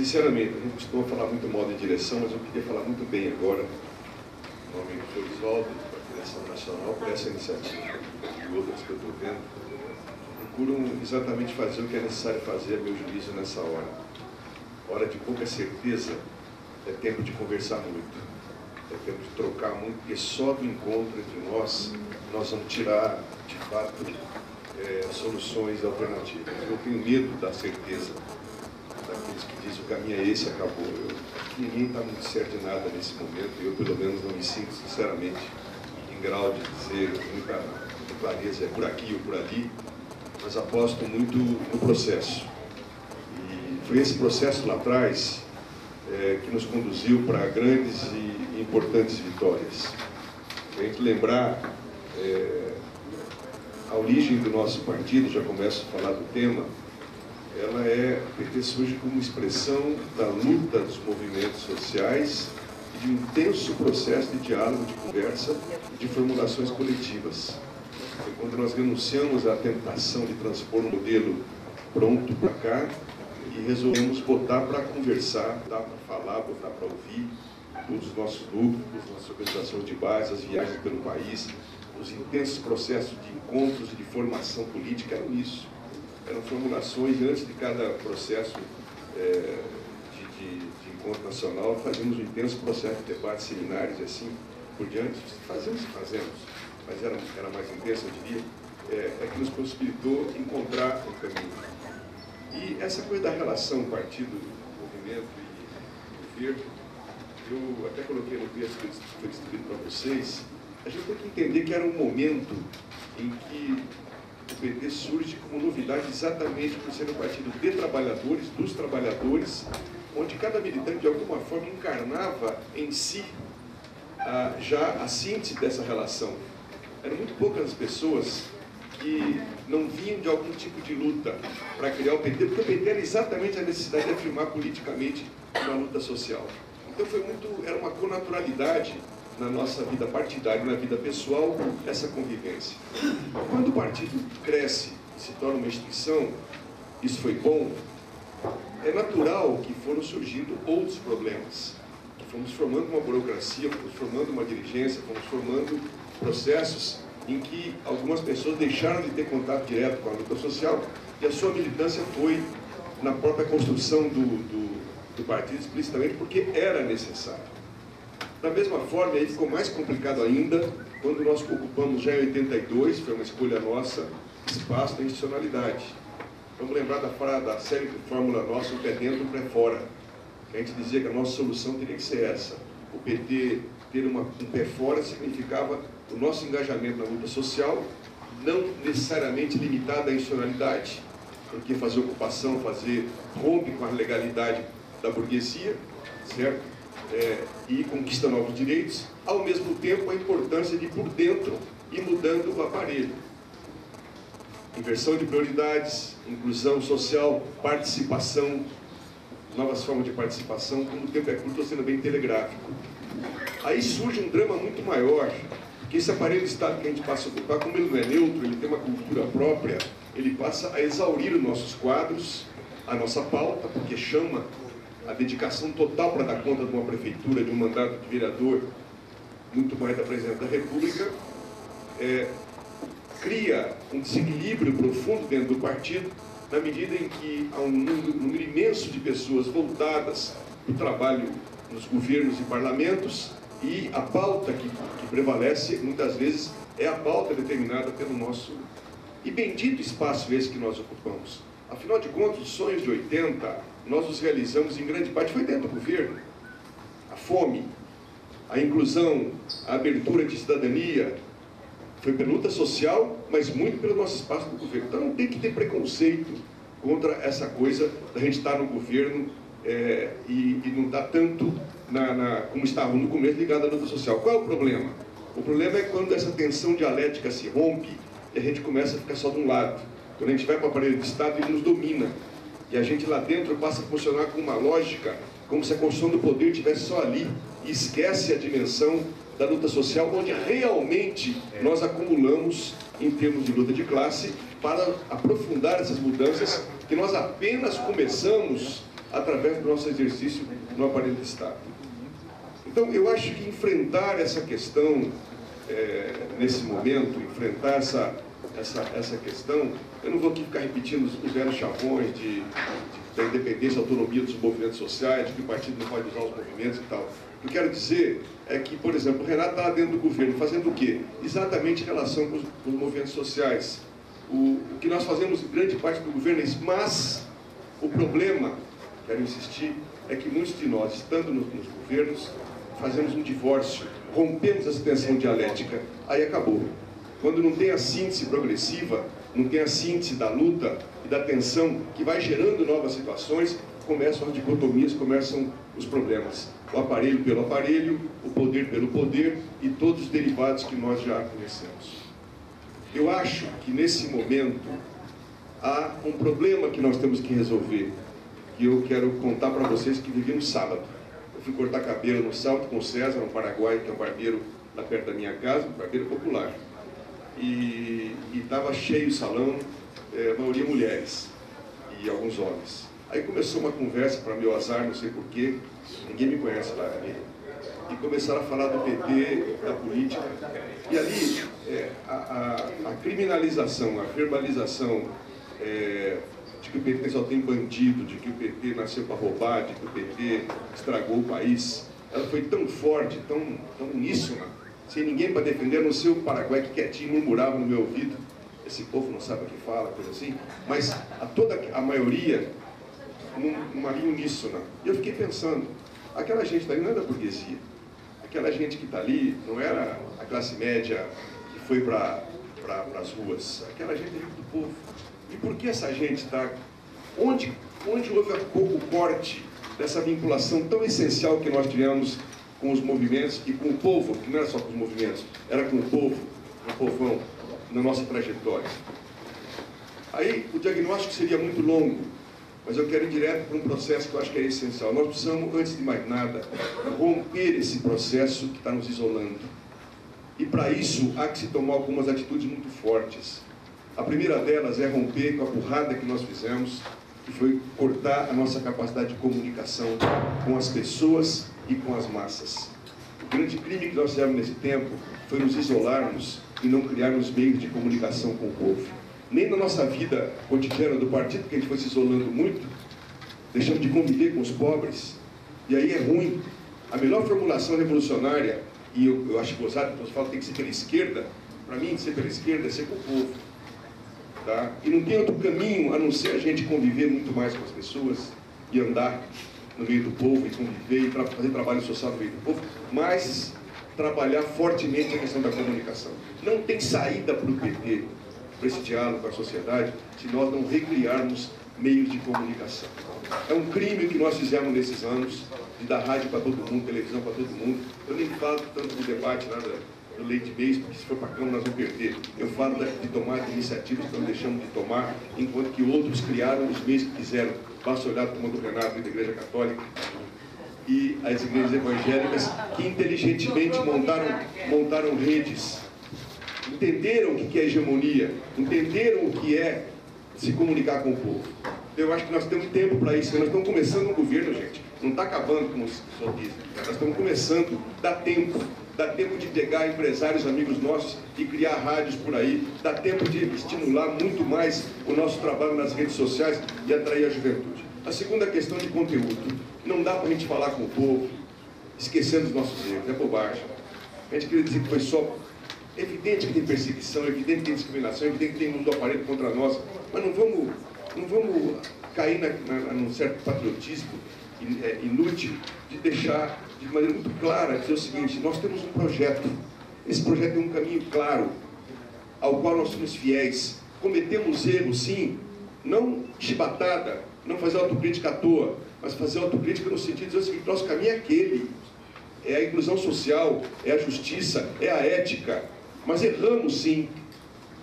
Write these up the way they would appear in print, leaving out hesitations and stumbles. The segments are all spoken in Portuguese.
Sinceramente, a gente costuma falar muito mal de direção, mas eu queria falar muito bem agora, em nome do Florisvaldo, da direção nacional, por essa iniciativa e outras que eu estou vendo, procuram exatamente fazer o que é necessário fazer, a meu juízo, nessa hora. Hora de pouca certeza, é tempo de conversar muito, é tempo de trocar muito, porque só do encontro entre nós vamos tirar, de fato, soluções alternativas. Eu tenho medo da certeza daqueles que dizem o caminho é esse, acabou. Ninguém está muito certo de nada nesse momento, eu pelo menos não me sinto, sinceramente, em grau de dizer com muita clareza, é por aqui ou por ali, mas aposto muito no processo. E foi esse processo lá atrás que nos conduziu para grandes e importantes vitórias. A gente lembrar a origem do nosso partido, já começo a falar do tema, o PT surge como expressão da luta dos movimentos sociais e de um intenso processo de diálogo, de conversa e de formulações coletivas. Foi quando nós renunciamos à tentação de transpor um modelo pronto para cá e resolvemos botar para conversar, botar para falar, botar para ouvir todos os nossos grupos, nossas organizações de base, as viagens pelo país, os intensos processos de encontros e de formação política eram isso. Eram formulações, e antes de cada processo de encontro nacional, fazíamos um intenso processo de debates, seminários e assim por diante. Fazemos, mas era mais intenso, eu diria, que nos possibilitou encontrar um caminho. E essa coisa da relação partido, movimento e governo, eu até coloquei no texto que foi distribuído para vocês, a gente tem que entender que era um momento em que o PT surge como novidade exatamente por ser um partido de trabalhadores, dos trabalhadores, onde cada militante de alguma forma encarnava em si já a síntese dessa relação. Eram muito poucas as pessoas que não vinham de algum tipo de luta para criar o PT, porque o PT era exatamente a necessidade de afirmar politicamente uma luta social. Então era uma connaturalidade na nossa vida partidária, na vida pessoal, essa convivência. Quando o partido cresce e se torna uma instituição, isso foi bom, é natural que foram surgindo outros problemas. Fomos formando uma burocracia, fomos formando uma dirigência, fomos formando processos em que algumas pessoas deixaram de ter contato direto com a luta social e a sua militância foi na própria construção do partido explicitamente porque era necessário. Da mesma forma, aí ficou mais complicado ainda quando nós ocupamos já em 82, foi uma escolha nossa, espaço da institucionalidade. Vamos lembrar da série de fórmula nossa, o pé dentro, o pé fora. A gente dizia que a nossa solução teria que ser essa. O PT ter um pé fora significava o nosso engajamento na luta social, não necessariamente limitado à institucionalidade, porque fazer ocupação, rompe com a legalidade da burguesia, certo? E conquista novos direitos, ao mesmo tempo a importância de ir por dentro e mudando o aparelho. Inversão de prioridades, inclusão social, participação, novas formas de participação, como o tempo é curto, estou sendo bem telegráfico. Aí surge um drama muito maior, porque esse aparelho de Estado que a gente passa a ocupar, como ele não é neutro, ele tem uma cultura própria, ele passa a exaurir os nossos quadros, a nossa pauta, porque chama a dedicação total para dar conta de uma prefeitura, de um mandato de vereador, muito mais da presidente da República, cria um desequilíbrio profundo dentro do partido, na medida em que há um número imenso de pessoas voltadas para o trabalho nos governos e parlamentos, e a pauta que prevalece, muitas vezes, é a pauta determinada pelo nosso e bendito espaço esse que nós ocupamos. Afinal de contas, os sonhos de 80, nós os realizamos em grande parte, foi dentro do governo. A fome, a inclusão, a abertura de cidadania, foi pela luta social, mas muito pelo nosso espaço do governo. Então não tem que ter preconceito contra essa coisa da gente estar no governo e não estar tanto como estava no começo ligado à luta social. Qual é o problema? O problema é quando essa tensão dialética se rompe e a gente começa a ficar só de um lado. Quando a gente vai para o aparelho do Estado, ele nos domina. E a gente lá dentro passa a funcionar com uma lógica, como se a construção do poder estivesse só ali, e esquece a dimensão da luta social, onde realmente nós acumulamos em termos de luta de classe para aprofundar essas mudanças que nós apenas começamos através do nosso exercício no aparelho de Estado. Então, eu acho que enfrentar essa questão, nesse momento, enfrentar essa questão, eu não vou aqui ficar repetindo os velhos chavões da independência, autonomia dos movimentos sociais, de que o partido não pode usar os movimentos e tal. O que eu quero dizer é que, por exemplo, o Renato está dentro do governo, fazendo o quê? Exatamente em relação com os movimentos sociais. O que nós fazemos em grande parte do governo é isso, mas o problema, quero insistir, é que muitos de nós, estando nos governos, fazemos um divórcio, rompemos essa tensão dialética, aí acabou. Quando não tem a síntese progressiva, não tem a síntese da luta e da tensão que vai gerando novas situações, começam as dicotomias, começam os problemas. O aparelho pelo aparelho, o poder pelo poder e todos os derivados que nós já conhecemos. Eu acho que nesse momento há um problema que nós temos que resolver, que eu quero contar para vocês que vivi no sábado. Eu fui cortar cabelo no sábado com o César, um paraguaio, que é um barbeiro lá perto da minha casa, um barbeiro popular. E estava cheio o salão, a maioria mulheres e alguns homens. Aí começou uma conversa, para meu azar, não sei porquê, ninguém me conhece lá, e começaram a falar do PT, da política. E ali, a criminalização, a verbalização de que o PT só tem bandido, de que o PT nasceu para roubar, de que o PT estragou o país, ela foi tão forte, tão uníssona, sem ninguém para defender, no seu Paraguai, que quietinho murmurava no meu ouvido, esse povo não sabe o que fala, coisa assim, mas toda a maioria, numa linha uníssona. E eu fiquei pensando, aquela gente ali não é da burguesia, aquela gente que está ali não era a classe média que foi para as ruas, aquela gente é gente do povo. E por que essa gente está... Onde houve o corte dessa vinculação tão essencial que nós tivemos com os movimentos e com o povo, que não era só com os movimentos, era com o povo, o povão, na nossa trajetória. Aí o diagnóstico seria muito longo, mas eu quero ir direto para um processo que eu acho que é essencial. Nós precisamos, antes de mais nada, romper esse processo que está nos isolando. E para isso há que se tomar algumas atitudes muito fortes. A primeira delas é romper com a burrada que nós fizemos, que foi cortar a nossa capacidade de comunicação com as pessoas e com as massas. O grande crime que nós fizemos nesse tempo foi nos isolarmos e não criarmos meios de comunicação com o povo. Nem na nossa vida cotidiana do partido, que a gente foi se isolando muito, deixamos de conviver com os pobres, e aí é ruim. A melhor formulação revolucionária, e eu acho gozado, que você fala que tem que ser pela esquerda, para mim, ser pela esquerda é ser com o povo. Tá? E não tem outro caminho a não ser a gente conviver muito mais com as pessoas e andar no meio do povo e conviver e fazer trabalho social no meio do povo, mas trabalhar fortemente a questão da comunicação. Não tem saída para o PT, para esse diálogo com a sociedade, se nós não recriarmos meios de comunicação. É um crime que nós fizemos nesses anos, de dar rádio para todo mundo, televisão para todo mundo. Eu nem falo tanto do debate lá do leite base, porque se for para a Câmara nós vamos perder. Eu falo de tomar iniciativas que nós deixamos de tomar, enquanto que outros criaram os meios que quiseram. Basta olhar como do Renato e da Igreja Católica e as igrejas evangélicas que inteligentemente montaram redes, entenderam o que é hegemonia, entenderam o que é se comunicar com o povo. Eu acho que nós temos tempo para isso. Nós estamos começando no governo, gente. Não está acabando, como os pessoal dizem. Nós estamos começando, dá tempo. Dá tempo de pegar empresários, amigos nossos, e criar rádios por aí. Dá tempo de estimular muito mais o nosso trabalho nas redes sociais e atrair a juventude. A segunda questão de conteúdo. Não dá para a gente falar com o povo, esquecendo os nossos erros. É bobagem. A gente queria dizer que foi só... É evidente que tem perseguição, é evidente que tem discriminação, é evidente que tem mundo aparelho contra nós, mas não vamos cair num certo patriotismo inútil de deixar de maneira muito clara, dizer o seguinte: nós temos um projeto, esse projeto tem um caminho claro, ao qual nós somos fiéis, cometemos erros sim, não chibatada, não fazer autocrítica à toa, mas fazer autocrítica no sentido de dizer o seguinte: nosso caminho é aquele, é a inclusão social, é a justiça, é a ética, mas erramos sim.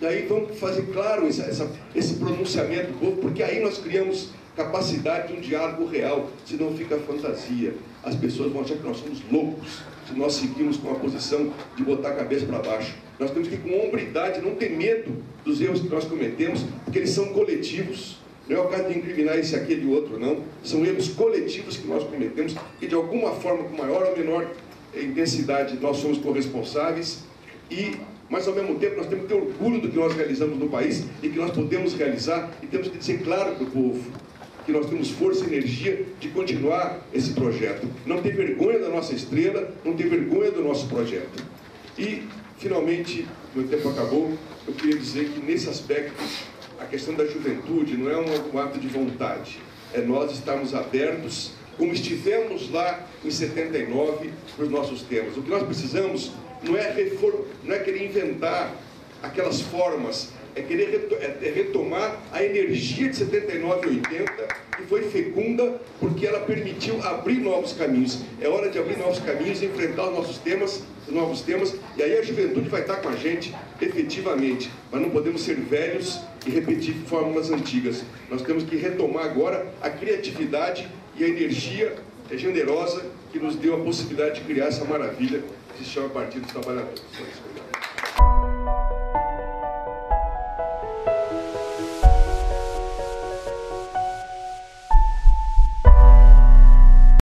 E aí vamos fazer claro esse pronunciamento do povo, porque aí nós criamos capacidade de um diálogo real, senão fica fantasia. As pessoas vão achar que nós somos loucos se nós seguirmos com a posição de botar a cabeça para baixo. Nós temos que ir com hombridade, não ter medo dos erros que nós cometemos, porque eles são coletivos. Não é o caso de incriminar esse, aquele e outro, não. São erros coletivos que nós cometemos e, de alguma forma, com maior ou menor intensidade, nós somos corresponsáveis. Mas, ao mesmo tempo, nós temos que ter orgulho do que nós realizamos no país e que nós podemos realizar, e temos que dizer claro para o povo que nós temos força e energia de continuar esse projeto. Não ter vergonha da nossa estrela, não ter vergonha do nosso projeto. E, finalmente, meu tempo acabou, eu queria dizer que, nesse aspecto, a questão da juventude não é um ato de vontade, é nós estarmos abertos, como estivemos lá em 79, para os nossos temas. O que nós precisamos não é querer inventar aquelas formas, é querer retomar a energia de 79 e 80, que foi fecunda porque ela permitiu abrir novos caminhos. É hora de abrir novos caminhos, enfrentar os novos temas, e aí a juventude vai estar com a gente efetivamente, mas não podemos ser velhos e repetir fórmulas antigas. Nós temos que retomar agora a criatividade e a energia generosa que nos deu a possibilidade de criar essa maravilha que se chama Partido dos Trabalhadores.